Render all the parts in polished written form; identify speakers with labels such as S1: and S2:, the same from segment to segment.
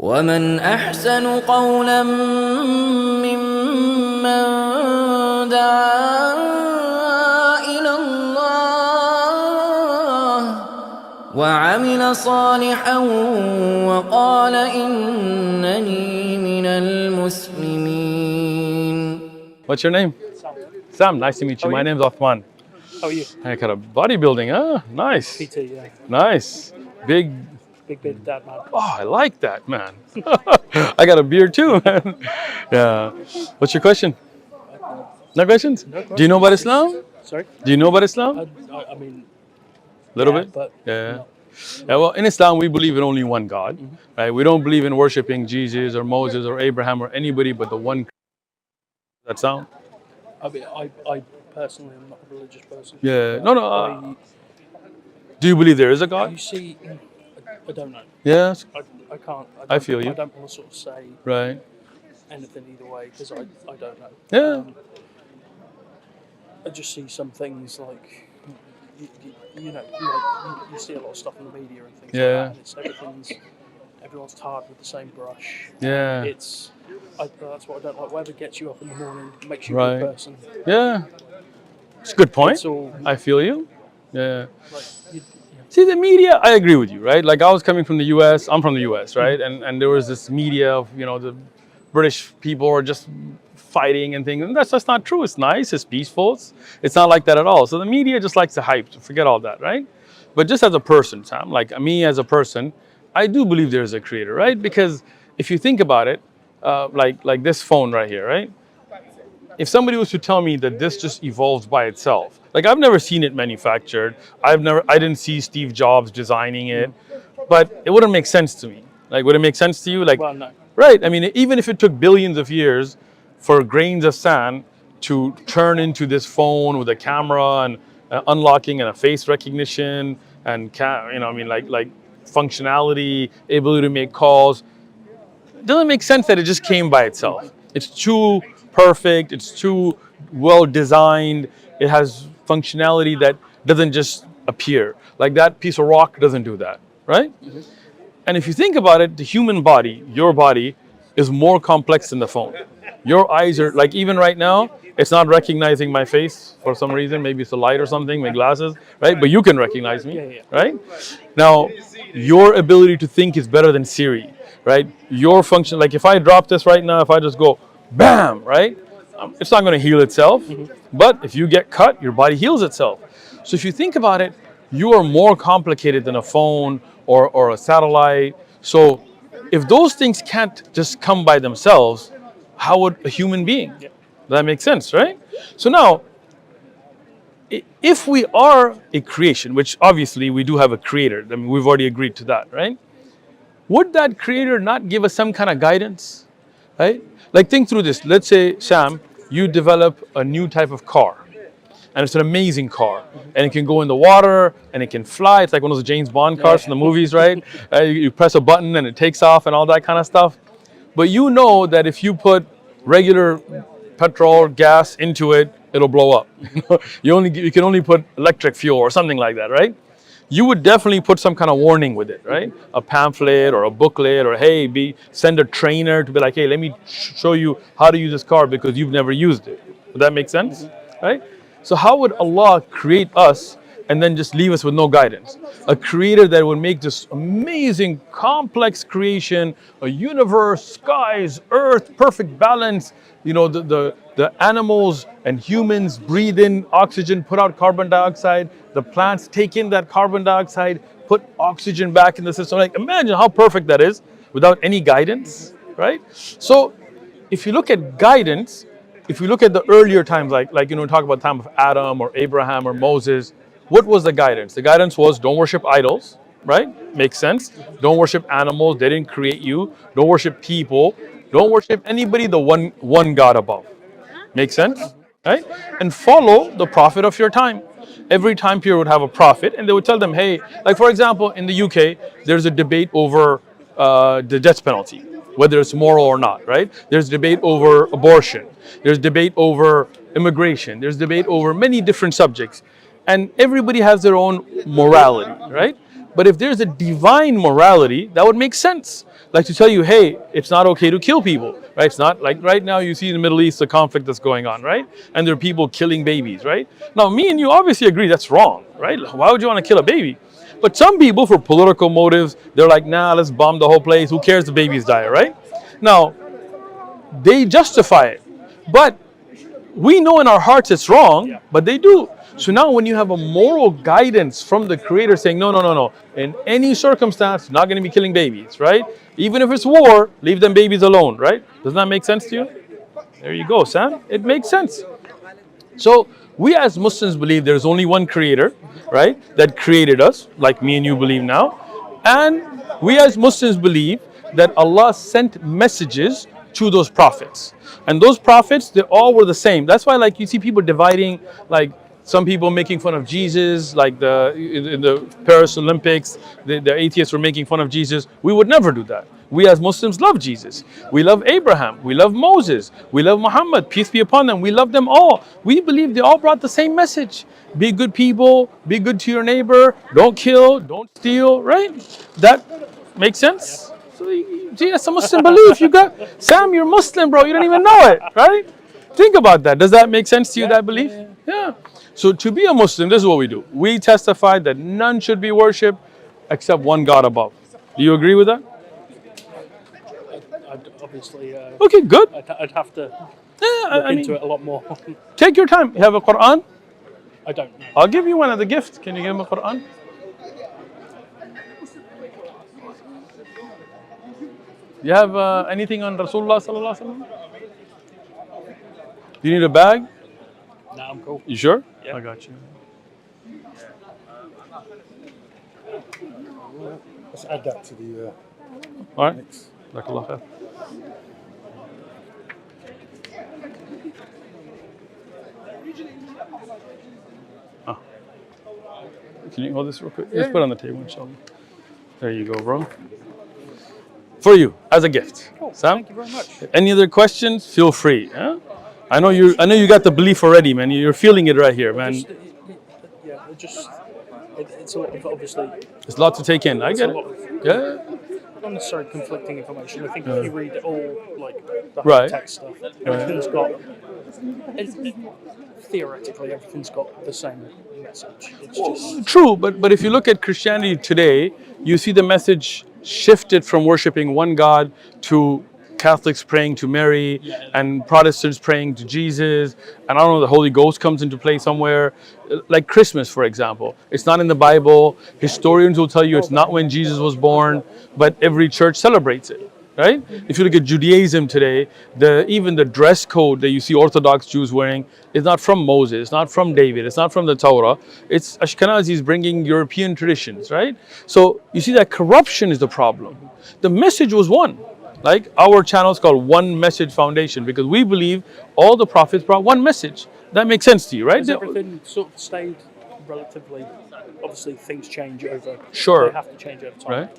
S1: ومن أحسن قولا ممن دعا إلى الله وعمل صالحا وقال إنني من المسلمين.
S2: What's your name? Sam, nice to meet you. My name's Othman.
S3: How are you?
S2: Hey, kind of bodybuilding, huh? Nice.
S3: PT, yeah.
S2: Nice. Big
S3: dad man.
S2: Oh, I like that, man. I got a beard too, man. Yeah. What's your question? No questions?
S3: No questions.
S2: Do you know about Islam?
S3: Sorry?
S2: Do you know about Islam?
S3: I mean,
S2: Little
S3: yeah,
S2: bit?
S3: but
S2: Yeah.
S3: no.
S2: Yeah, well, in Islam, we believe in only one God, right? We don't believe in worshiping Jesus or Moses or Abraham or anybody but the one. Does that sound?
S3: I mean, I personally am not a religious person.
S2: Yeah. No. Do you believe there is a God?
S3: You see, I don't know.
S2: Yes.
S3: I can't.
S2: I feel you.
S3: I don't want to sort of say
S2: Right.
S3: anything either way because I don't know.
S2: Yeah.
S3: I just see some things like, you know, like you see a lot of stuff in the media and things
S2: Yeah.
S3: like that. And it's everyone's tarred with the same brush.
S2: Yeah.
S3: That's what I don't like. Whatever gets you up in the morning makes you a
S2: Right.
S3: good person.
S2: Yeah. It's a good point.
S3: It's all
S2: I feel you. Yeah.
S3: like
S2: See, the media, I agree with you, right? Like, I was coming from the US, I'm from the US, right? And there was this media of, you know, the British people are just fighting and things. And that's just not true. It's nice, it's peaceful. It's not like that at all. So the media just likes to hype, so forget all that, right? But just as a person, Sam, like me as a person, I do believe there's a creator, right? Because if you think about it, like this phone right here, right? If somebody was to tell me that this just evolves by itself, like I've never seen it manufactured, I didn't see Steve Jobs designing it, but it wouldn't make sense to me. Like, would it make sense to you? Like,
S3: well, no.
S2: right? I mean, even if it took billions of years for grains of sand to turn into this phone with a camera and unlocking and a face recognition and like functionality, ability to make calls, it doesn't make sense that it just came by itself. It's too perfect, it's too well designed, it has functionality that doesn't just appear. Like that piece of rock doesn't do that, right? And if you think about it, the human body, your body, is more complex than the phone. Your eyes are, like even right now, it's not recognizing my face for some reason, maybe it's the light or something, my glasses, right? But you can recognize me, right? Now, your ability to think is better than Siri, right? Your function, like if I drop this right now, if I just go, bam, right? It's not going to heal itself. But if you get cut, your body heals itself. So if you think about it, you are more complicated than a phone or a satellite. So if those things can't just come by themselves, how would a human being? Does that make sense, right? So now, if we are a creation, which obviously we do have a creator, I mean, we've already agreed to that, right? Would that creator not give us some kind of guidance, right? Like think through this. Let's say, Sam, you develop a new type of car, and it's an amazing car, and it can go in the water, and it can fly. It's like one of those James Bond cars from the movies, right? You press a button and it takes off and all that kind of stuff. But you know that if you put regular petrol, gas into it, it'll blow up. You can only put electric fuel or something like that, right? You would definitely put some kind of warning with it, right? A pamphlet or a booklet or, hey, send a trainer to be like, hey, let me show you how to use this car because you've never used it. Would that make sense, right? So how would Allah create us and then just leave us with no guidance? A creator that would make this amazing, complex creation, a universe, skies, earth, perfect balance, you know, the animals and humans breathe in oxygen, put out carbon dioxide. The plants take in that carbon dioxide, put oxygen back in the system. Like, imagine how perfect that is without any guidance, right? So if you look at guidance, if we look at the earlier times, like talk about the time of Adam or Abraham or Moses, what was the guidance? The guidance was don't worship idols, right? Makes sense. Don't worship animals. They didn't create you. Don't worship people. Don't worship anybody, the one God above. Makes sense, right? And follow the prophet of your time. Every time period would have a prophet, and they would tell them, hey, like for example, in the UK, there's a debate over the death penalty, whether it's moral or not, right? There's debate over abortion. There's debate over immigration. There's debate over many different subjects. And everybody has their own morality, right? But if there's a divine morality, that would make sense. like to tell you, hey, it's not okay to kill people, right? It's not like right now you see in the Middle East the conflict that's going on, right? And there are people killing babies, right? Now, me and you obviously agree that's wrong, right? Why would you want to kill a baby? But some people, for political motives, they're like, nah, let's bomb the whole place. Who cares the babies die, right? Now, they justify it. But we know in our hearts it's wrong, but they do. So now when you have a moral guidance from the Creator saying, no, in any circumstance, you're not going to be killing babies, right? Even if it's war, leave them babies alone, right? Doesn't that make sense to you? There you go, Sam. It makes sense. So we as Muslims believe there's only one Creator, right? That created us, like me and you believe now. And we as Muslims believe that Allah sent messages to those prophets. And those prophets, they all were the same. That's why like you see people dividing, like some people making fun of Jesus, like in the Paris Olympics, the atheists were making fun of Jesus. We would never do that. We as Muslims love Jesus. We love Abraham. We love Moses. We love Muhammad, peace be upon them. We love them all. We believe they all brought the same message. Be good people, be good to your neighbor, don't kill, don't steal, right? That makes sense? So, gee, that's a Muslim belief. You got, Sam, you're Muslim, bro. You don't even know it, right? Think about that. Does that make sense to you, that belief? Yeah. So to be a Muslim, this is what we do. We testify that none should be worshipped except one God above. Do you agree with that?
S3: Obviously,
S2: okay, good.
S3: I'd have to
S2: Yeah,
S3: look into it a lot more.
S2: Take your time. You have a Quran?
S3: I don't know.
S2: I'll give you one as a gift. Can you give him a Quran? You have anything on Rasulullah sallallahu alaihi wasallam? Do you need a bag?
S3: No, I'm cool.
S2: You sure?
S3: Yeah.
S2: I got you.
S4: Let's add that to the
S2: All right.
S4: mix.
S2: Jazakallah khair. Can you hold this real quick? Let's put it on the table, inshallah. There you go, bro. For you, as a gift.
S3: Cool.
S2: Sam?
S3: Thank you very much.
S2: Any other questions? Feel free. Huh? I know you got the belief already, man. You're feeling it right here, man.
S3: It's a lot of, obviously.
S2: It's a lot to take in. I get it. Yeah.
S3: Not necessarily conflicting information. I think if you read all like the
S2: Right.
S3: text stuff, everything's got. Theoretically, everything's got the same message. It's just
S2: True, but if you look at Christianity today, you see the message shifted from worshiping one God to Catholics praying to Mary and Protestants praying to Jesus, and I don't know, the Holy Ghost comes into play somewhere. Like Christmas, for example, it's not in the Bible. Historians will tell you it's not when Jesus was born, but every church celebrates it, right? If you look at Judaism today, even the dress code that you see Orthodox Jews wearing is not from Moses, it's not from David, it's not from the Torah. It's Ashkenazis bringing European traditions, right? So you see that corruption is the problem. The message was one. Like our channel is called One Message Foundation because we believe all the prophets brought one message. That makes sense to you, right?
S3: has everything sort of stayed relatively. Obviously, things change over.
S2: Sure.
S3: They have to change over time.
S2: Right.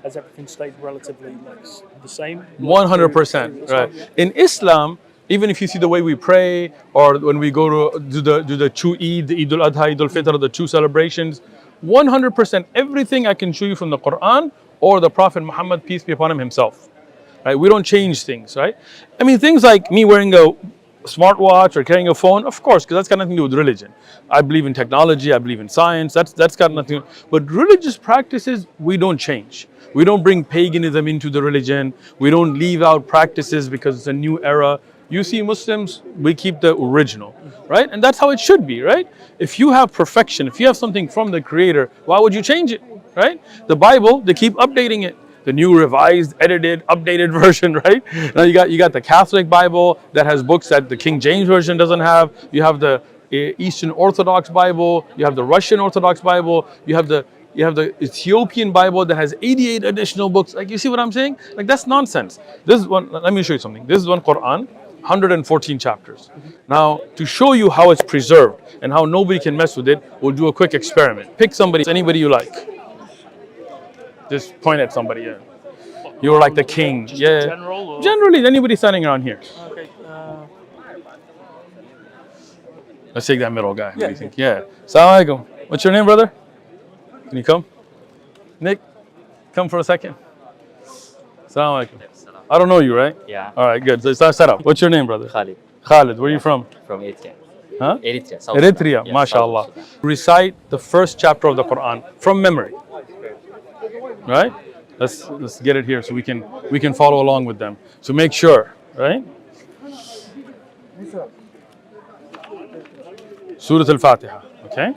S3: Has everything stayed relatively like the same?
S2: 100%. Right. In Islam, even if you see the way we pray, or when we go to do the two Eid, the Eid al-Adha, Eid al-Fitr, the two celebrations, 100% everything I can show you from the Quran or the Prophet Muhammad, peace be upon him, himself. Right? We don't change things, right? I mean, things like me wearing a smartwatch or carrying a phone, of course, because that's got nothing to do with religion. I believe in technology, I believe in science, that's got nothing to do. But religious practices, we don't change. We don't bring paganism into the religion. We don't leave out practices because it's a new era. You see Muslims, we keep the original, right? And that's how it should be, right? If you have perfection, if you have something from the Creator, why would you change it, right? The Bible, they keep updating it. The new revised, edited, updated version, right? Now you got the Catholic Bible that has books that the King James Version doesn't have. You have the Eastern Orthodox Bible. You have the Russian Orthodox Bible. You have the Ethiopian Bible that has 88 additional books. Like, you see what I'm saying? Like, that's nonsense. This is one. Let me show you something. This is one Quran, 114 chapters. Now, to show you how it's preserved and how nobody can mess with it, we'll do a quick experiment. Pick somebody, anybody you like. Just point at somebody. Yeah. You're like the king.
S3: Just
S2: yeah.
S3: in general, or?
S2: Generally, anybody standing around here.
S3: Okay.
S2: Let's take that middle guy. What do you think? Yeah. Assalamu alaikum. What's your name, brother? Can you come? Nick, come for a second. Assalamu alaikum. I don't know you, right?
S5: Yeah.
S2: All right, good. So it's our setup. What's your name, brother?
S5: Khalid
S2: Khalid. Where are you from?
S5: from Eritrea.
S2: Huh?
S5: Eritrea. South
S2: Eritrea,
S5: Sudan. Yeah,
S2: mashallah.
S5: South Sudan.
S2: Recite the first chapter of the Quran from memory. Right? Let's get it here so we can follow along with them. So make sure, right? Surah Al-Fatiha, okay?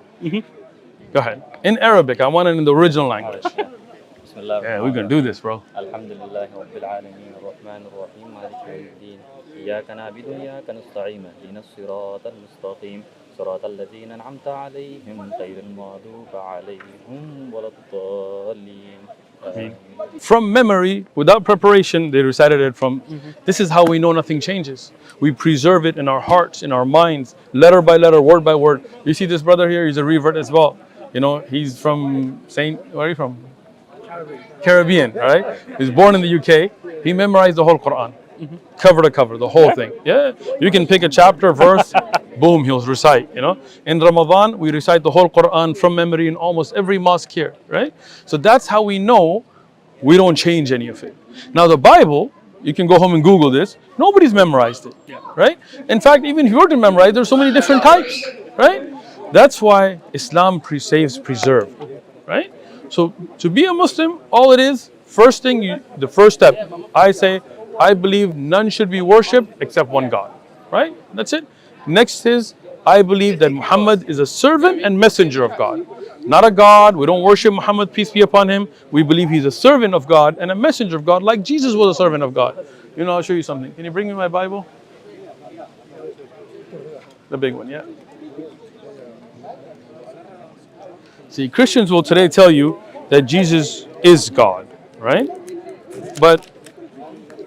S2: Go ahead. In Arabic, I want it in the original language.
S5: Bismillah.
S2: Yeah, we're going to do this, bro.
S5: Alhamdulillah Rabbil Alameen Ar-Rahman Ar-Rahim Maliki Yawmiddin Iyyaka na'budu wa iyyaka nasta'in ihdinas siratal mustaqim siratal ladzina an'amta 'alayhim ghayril maghdubi 'alayhim waladdallin.
S2: From memory, without preparation, they recited it from. This is how we know nothing changes. We preserve it in our hearts, in our minds, letter by letter, word by word. You see this brother here, he's a revert as well. You know, he's from where are you from? Caribbean, right? He's born in the UK. He memorized the whole Quran, cover to cover, the whole thing. Yeah, you can pick a chapter, verse, boom, he'll recite. You know, in Ramadan we recite the whole Quran from memory in almost every mosque here, right? So that's how we know we don't change any of it. Now the Bible, you can go home and Google this. Nobody's memorized it, right? In fact, even if you were to memorize, there's so many different types, right? That's why Islam saves preserved, right? So to be a Muslim, all it is, first thing, the first step, I say, I believe none should be worshipped except one God, right? That's it. Next is, I believe that Muhammad is a servant and messenger of God. Not a God. We don't worship Muhammad, peace be upon him. We believe he's a servant of God and a messenger of God, like Jesus was a servant of God. You know, I'll show you something. Can you bring me my Bible? The big one, yeah. See, Christians will today tell you that Jesus is God, right? But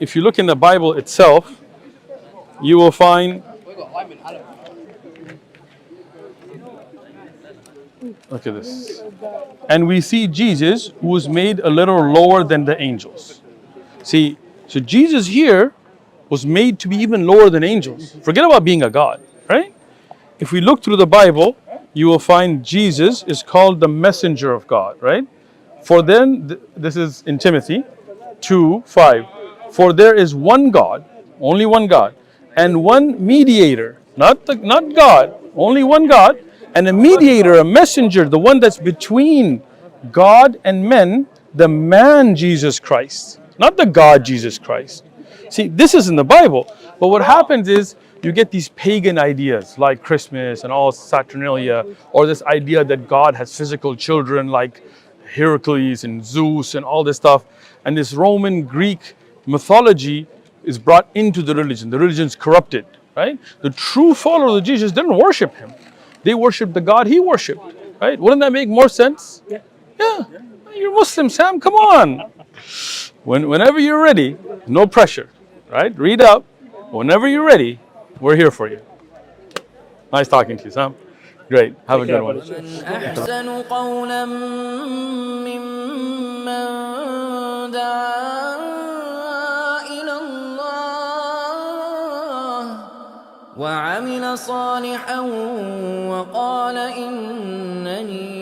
S2: if you look in the Bible itself, you will find, look at this. And we see Jesus, who was made a little lower than the angels. See, so Jesus here was made to be even lower than angels. Forget about being a God, right? If we look through the Bible, you will find Jesus is called the messenger of God, right? For then, this is in Timothy 2:5. For there is one God, only one God, and one mediator, not God, only one God, and a mediator, a messenger, the one that's between God and men, the man Jesus Christ, not the God Jesus Christ. See, this is in the Bible, but what happens is you get these pagan ideas like Christmas and all Saturnalia, or this idea that God has physical children like Heracles and Zeus and all this stuff, and this Roman Greek mythology is brought into the religion. The religion's corrupted, right? The true followers of Jesus didn't worship him. They worshiped the God he worshipped, right? Wouldn't that make more sense? Yeah. You're Muslim, Sam, come on. Whenever you're ready, no pressure, right? Read up. Whenever you're ready, we're here for you. Nice talking to you, Sam. Great. Have a good one.
S1: ومن أحسن قولا ممن دعا إلى الله وعمل صالحا وقال إنني